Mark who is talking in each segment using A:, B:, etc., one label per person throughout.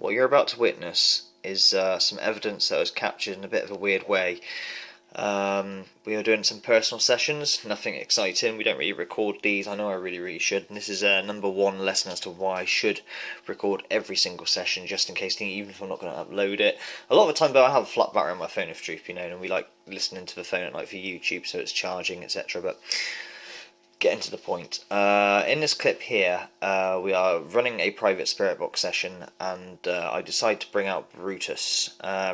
A: What you're about to witness is some evidence that was captured in a bit of a weird way. We were doing some personal sessions, nothing exciting. We don't really record these. I know I really should. And this is number one lesson as to why I should record every single session, just in case, even if I'm not going to upload it. A lot of the time, though, I have a flat battery on my phone, if truth be known, and we like listening to the phone at night for YouTube, so it's charging, etc. But getting to the point. In this clip here, we are running a private Spiritbox session, and I decide to bring out Brutus.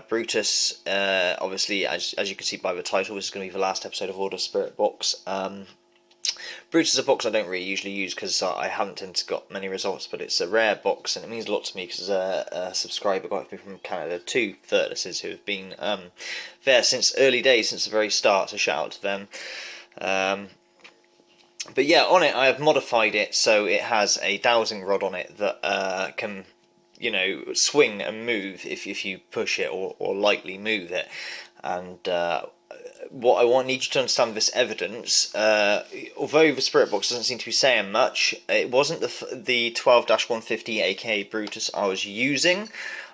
A: Brutus, obviously, as you can see by the title, this is going to be the last episode of Order Spiritbox. Brutus is a box I don't really usually use because I haven't tended to got many results, but it's a rare box and it means a lot to me because a subscriber got me from Canada, two Thirtlises who have been there since early days, since the very start, so shout out to them. But yeah, on it I have modified it so it has a dowsing rod on it that can, you know, swing and move if you push it or lightly move it. And what I need you to understand with this evidence, although the Spiritbox doesn't seem to be saying much, it wasn't the 12-150 aka Brutus I was using.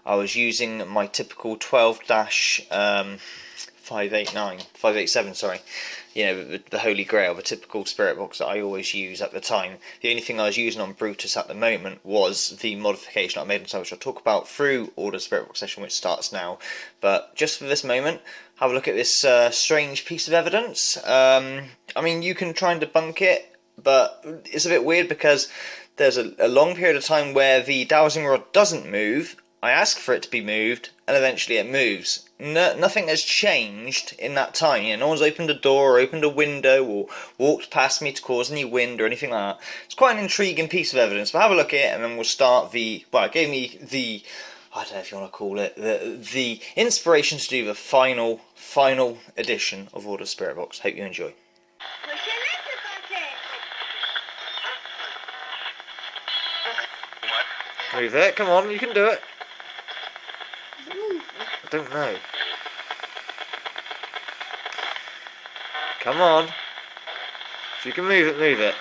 A: I was using my typical 587, sorry. You know, the Holy Grail, the typical Spiritbox that I always use at the time. The only thing I was using on Brutus at the moment was the modification I made on, which I'll talk about through Order Spiritbox session, which starts now. But just for this moment, have a look at this strange piece of evidence. I mean, you can try and debunk it, but it's a bit weird because there's a long period of time where the dowsing rod doesn't move. I ask for it to be moved, and eventually it moves. Nothing has changed in that time. You know, no one's opened a door or opened a window or walked past me to cause any wind or anything like that. It's quite an intriguing piece of evidence, but have a look at it and then we'll start the... Well, it gave me the... I don't know if you want to call it... The inspiration to do the final edition of Order Spiritbox. Hope you enjoy. Move it, come on, you can do it. I don't know. Come on. If you can move it, move it.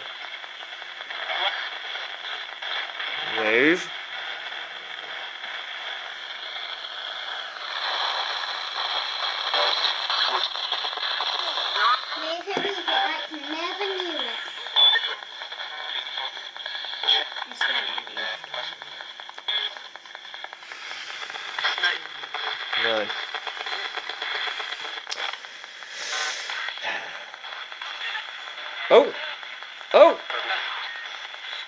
A: Move. No. Oh! Oh!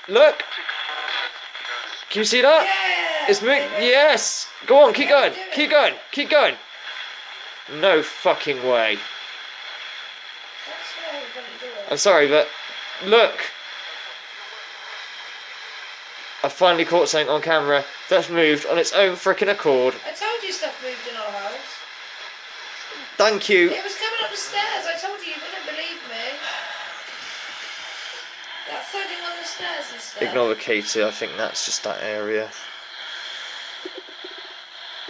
A: Look! Can you see that? Yeah! It's moving. Yes! Go on, keep going! Keep going! Keep going! No fucking way. I'm sorry, but look! I finally caught something on camera that's moved on its own frickin' accord.
B: I told you stuff moved in our house.
A: Thank you.
B: It was coming up the stairs. I told you, you wouldn't believe me. That thudding on the stairs and stuff.
A: Ignore the Katie, I think that's just that area.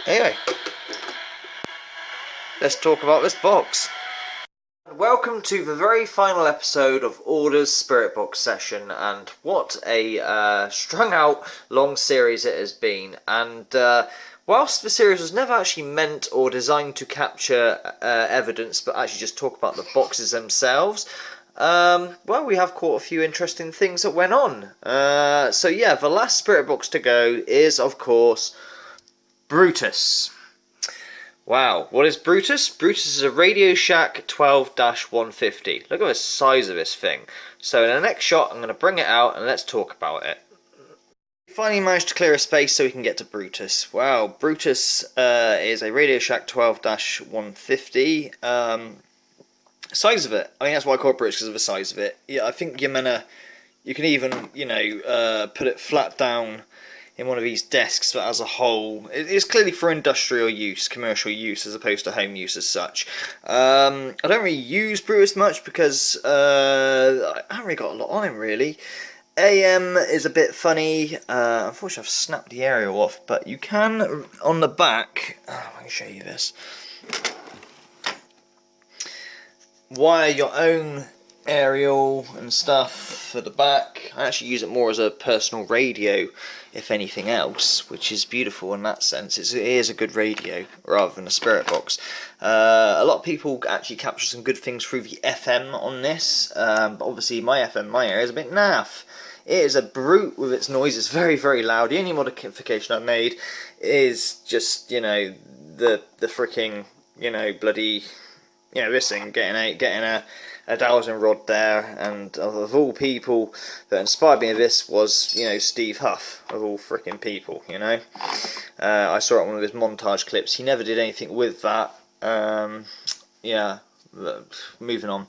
A: Anyway, let's talk about this box. Welcome to the very final episode of Order's Spiritbox session, and what a strung out long series it has been. And whilst the series was never actually meant or designed to capture evidence, but actually just talk about the boxes themselves, well, we have caught a few interesting things that went on. So yeah, the last Spiritbox to go is, of course, Brutus. Wow, what is Brutus? Brutus is a Radioshack 12-150. Look at the size of this thing. So in the next shot, I'm going to bring it out and let's talk about it. Finally managed to clear a space so we can get to Brutus. Wow, Brutus is a Radioshack 12-150. Size of it, I mean, that's why I call it Brutus, because of the size of it. Yeah, I think you can even, you know, put it flat down in one of these desks, but as a whole, it's clearly for industrial use, commercial use, as opposed to home use as such. I don't really use Brutus much because I haven't really got a lot on him, really. AM is a bit funny. Unfortunately, I've snapped the aerial off, but you can, on the back, I can show you this, wire your own aerial and stuff for the back. I actually use it more as a personal radio, if anything else, which is beautiful in that sense. It is a good radio rather than a Spiritbox. A lot of people actually capture some good things through the FM on this, but obviously my FM, my area is a bit naff. It is a brute with its noise. It's very, very loud. The only modification I've made is just, you know, the freaking, you know, bloody, you know, this thing, getting a dowsing rod there, and of all people that inspired me of this was, you know, Steve Huff, of all freaking people, you know. I saw it on one of his montage clips. He never did anything with that. Yeah, moving on.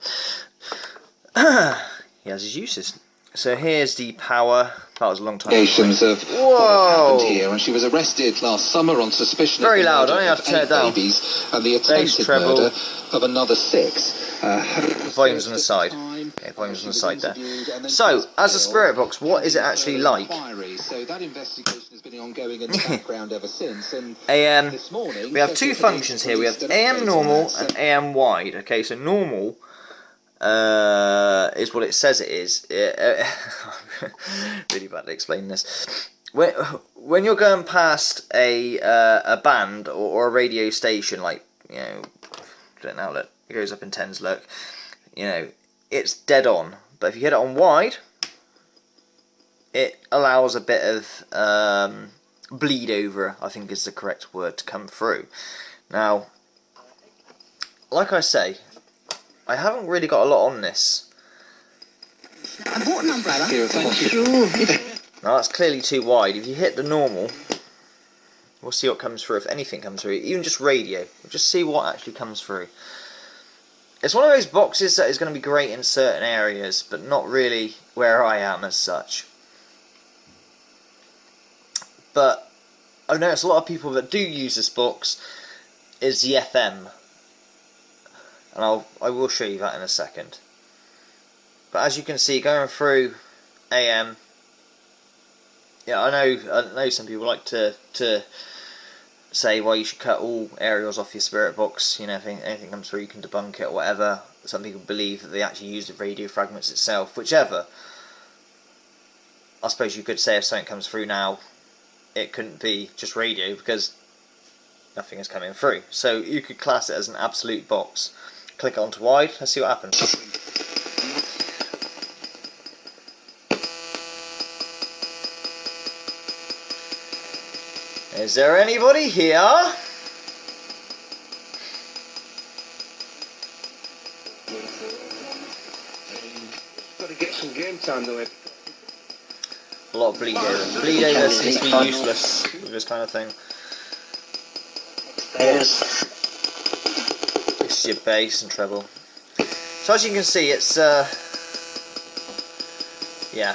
A: He has his uses. So here's the power. That was a long time ago.
C: Of what happened here, and she was arrested last summer on suspicion
A: very
C: of
A: loud.
C: the
A: I only
C: murder
A: have to turn it down.
C: babies and the
A: Bass,
C: attempted
A: treble.
C: murder of another 6.
A: Volumes on the side. Okay, volumes on the side there. So, as a Spiritbox, what is it actually like?
C: So that investigation has been ongoing in the background ever since. And
A: AM.
C: this morning,
A: We have two functions here. We have AM normal and AM wide. Okay, so normal is what it says it is. Really bad at explaining this. When you're going past a band or a radio station, like, you know, an outlet, it goes up in tens, look, you know, it's dead on. But if you hit it on wide, it allows a bit of bleed over, I think is the correct word, to come through. Now, like I say, I haven't really got a lot on this.
D: I bought an umbrella.
A: Now that's clearly too wide. If you hit the normal, we'll see what comes through, if anything comes through. Even just radio. We'll just see what actually comes through. It's one of those boxes that is going to be great in certain areas, but not really where I am as such. But I've noticed a lot of people that do use this box is the FM. And I will show you that in a second. But as you can see, going through AM, yeah, I know some people like to say, well, you should cut all aerials off your Spiritbox. You know, if anything comes through, you can debunk it or whatever. Some people believe that they actually use the radio fragments itself. Whichever. I suppose you could say if something comes through now, it couldn't be just radio because nothing is coming through. So you could class it as an absolute box. Click it onto wide, let's see what happens. Is there anybody here?
E: Got to get some game time though.
A: A lot of bleed over. Bleed over seems to be useless with this kind of thing. This is your bass and treble. So as you can see, it's yeah.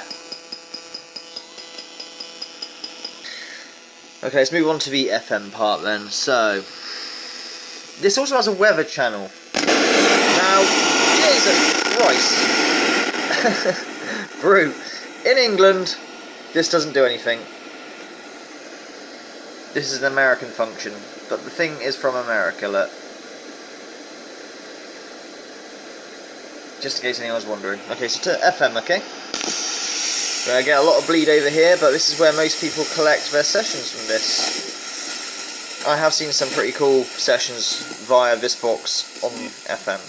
A: Okay, let's move on to the FM part then. So this also has a weather channel. Now, Jesus Christ, Brute. In England, this doesn't do anything. This is an American function, but the thing is from America, look. Just in case anyone's wondering. Okay, so to FM, okay? We're going to get a lot of bleed over here, but this is where most people collect their sessions from this. I have seen some pretty cool sessions via this box on FM.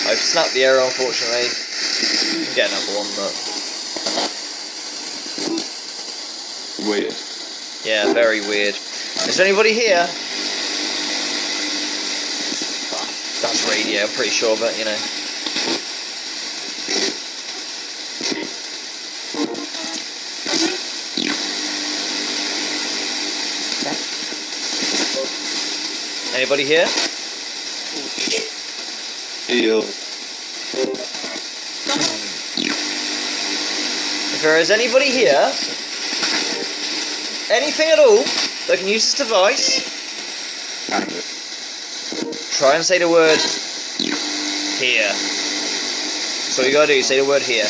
A: I've snapped the air, unfortunately. You can get another one, but...
E: Weird.
A: yeah, very weird. Is there anybody here? That's radio, I'm pretty sure, but you know. Anybody here?
E: Ew.
A: If there is anybody here, anything at all that can use this device, try and say the word here. So all you gotta do is say the word here.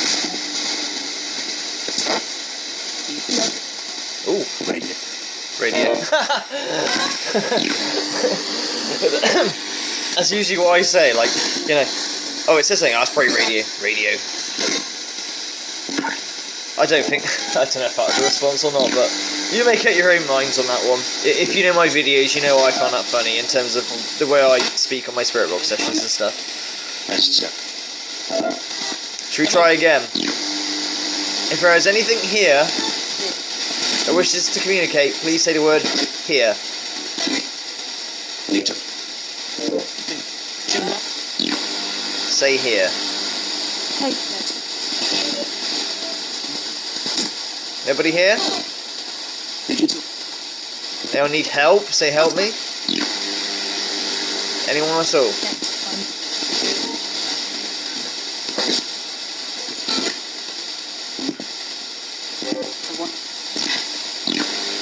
A: Ooh, radio. That's usually what I say, like, you know, oh, it says something, that's probably radio. I don't know if that was a response or not, but you make up your own minds on that one. If you know my videos, you know I find that funny in terms of the way I speak on my Spiritbox sessions and stuff. Should we try again? If there is anything here that wishes to communicate, please say the word here. Say here. Nobody here? Anyone need help? Say help me. Anyone at all?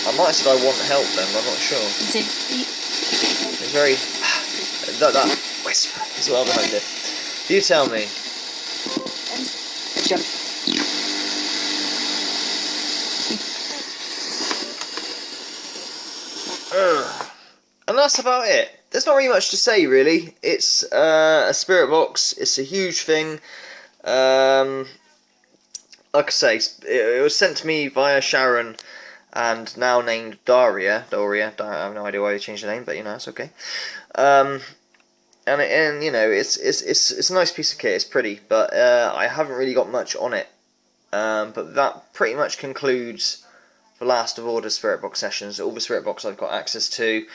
A: I might have said I want help then, I'm not sure. It's very... that whisper as well behind it. You tell me. And that's about it. There's not really much to say, really. It's a Spiritbox. It's a huge thing. Like I say, it was sent to me via Sharon, and now named Daria. I have no idea why they changed the name, but you know, it's okay. And you know, it's a nice piece of kit. It's pretty, but I haven't really got much on it. But that pretty much concludes the last of all the Spiritbox sessions. All the Spiritbox I've got access to.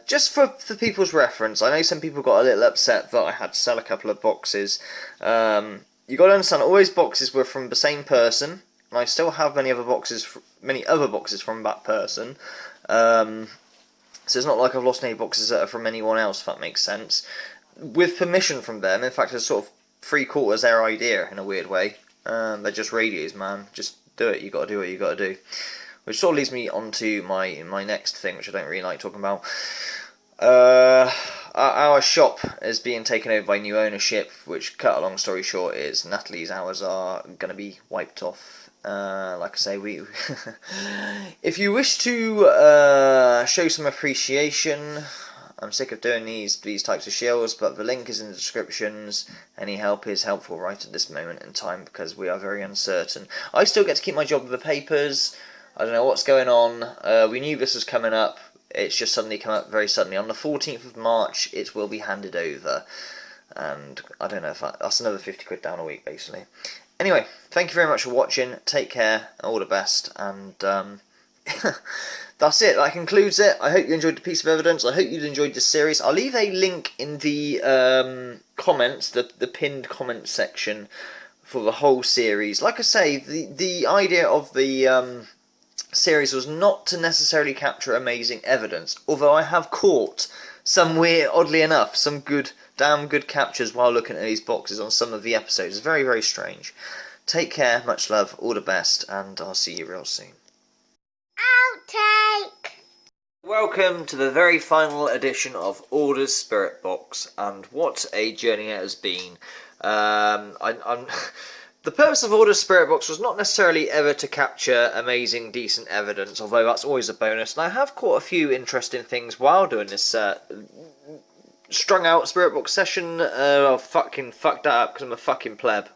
A: Just for people's reference, I know some people got a little upset that I had to sell a couple of boxes. You got to understand, all those boxes were from the same person, and I still have many other boxes from that person. So it's not like I've lost any boxes that are from anyone else, if that makes sense. With permission from them, in fact, it's sort of 3/4 their idea in a weird way. They're just radios, man. Just do it. You got to do what you got to do. Which sort of leads me on to my next thing, which I don't really like talking about. Our shop is being taken over by new ownership, which, cut a long story short, is Natalie's hours are going to be wiped off. Like I say, we if you wish to show some appreciation, I'm sick of doing these types of shills, but the link is in the descriptions. Any help is helpful right at this moment in time, because we are very uncertain. I still get to keep my job with the papers. I don't know what's going on. We knew this was coming up. It's just suddenly come up very suddenly. On the 14th of March, it will be handed over. And I don't know if that's another 50 quid down a week, basically. Anyway, thank you very much for watching. Take care. All the best. And that's it. That concludes it. I hope you enjoyed the piece of evidence. I hope you enjoyed this series. I'll leave a link in the comments, the pinned comment section for the whole series. Like I say, the idea of the series was not to necessarily capture amazing evidence, although I have caught some weird, oddly enough, some damn good captures while looking at these boxes on some of the episodes. It's very, very strange. Take care, much love, all the best, and I'll see you real soon.
B: Outtake!
A: Welcome to the very final edition of Order's Spiritbox, and what a journey it has been. The purpose of Order's Spiritbox was not necessarily ever to capture amazing, decent evidence, although that's always a bonus, and I have caught a few interesting things while doing this strung out Spiritbox session. I'll fucking fuck that up because I'm a fucking pleb.